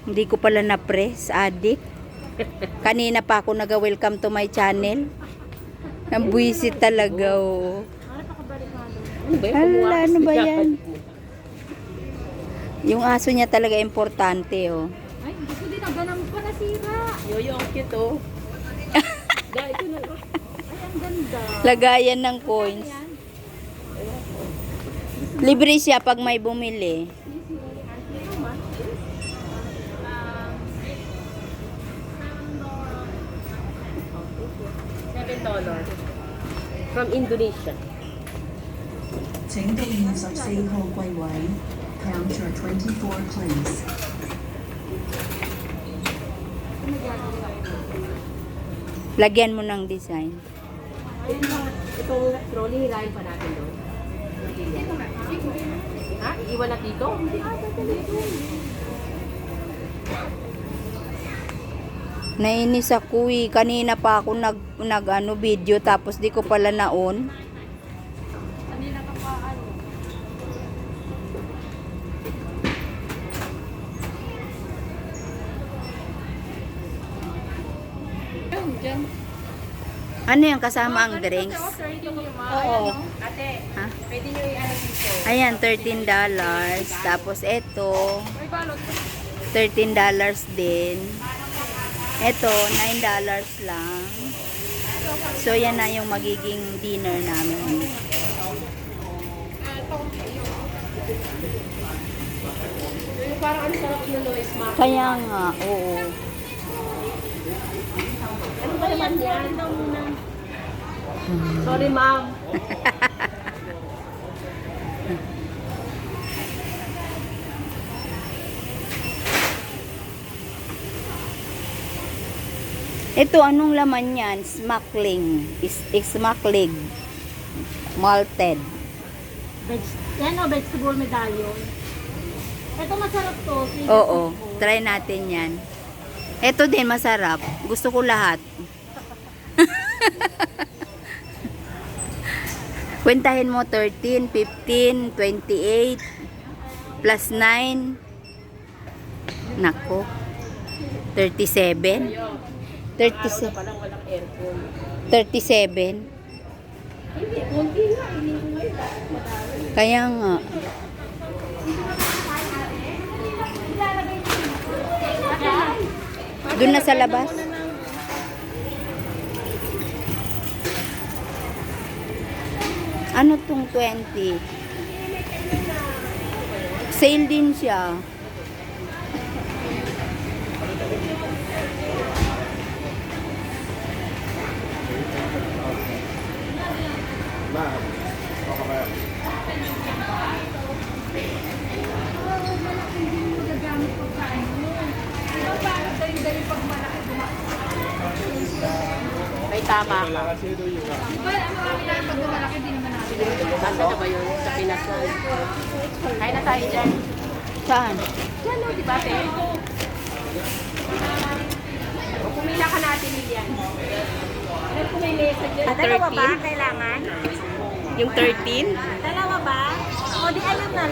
Hindi ko pala na-press, adik. Kanina pa ako naga-welcome to my channel. Ang buwisit talaga, oh. Hala, ano ba yan? Yung aso niya talaga importante, oh. Ay, gusto din ang ganang pa nasira. Yoyo, ang cute, oh. Ito na. Ay, ang ganda. Lagayan ng coins. Libre siya pag may bumili. $7 from Indonesia. 请到24號櫃位，counter 24 please。 Lagyan mo ng design. Itong trolley, hilahin pa natin doon. Ha? Iiwan na dito? Nainis ako eh. Kanina pa ako nag video tapos di ko pala na-on. Kanina ka pa, ano. Diyan. Ano yung kasama ang drinks? Oo. Ate, Ha? pwede nyo i-ano dito. Ayan, $13. Tapos ito, May balot. $13 din. Ito, $9 lang. So, yan na yung magiging dinner namin. Yung parang ang sarap ng Lois Mac. Kaya nga, oo. Ano ba naman yan? Sorry, ma'am. Ito, anong laman yan? Smuggling. Smuggling. Malted. Yan o, vegetable medallion. Ito masarap to. Oo, try natin yan. Ito din masarap. Gusto ko lahat. Kwentahin mo 13, 15, 28, plus 9. Nako. 37. 37. Parang walang aircon. 37. Hindi, kunti nga. Hindi ko ngayon. Madami. Kaya nga. Doon na sa labas. Ano tong 20? Sale din siya. May tama ka. Di ba, ang marami na pag lumalaki, di naman natin. Saan na ba yun? Sa Pinas na. Kaya na tayo dyan. Saan? Dyan o, di ba, te? O, pumila ka natin, Lilian. Ano kung may mesa dyan? Dalawa ba kailangan? Yung 13? Dalawa ba? O di ayun na.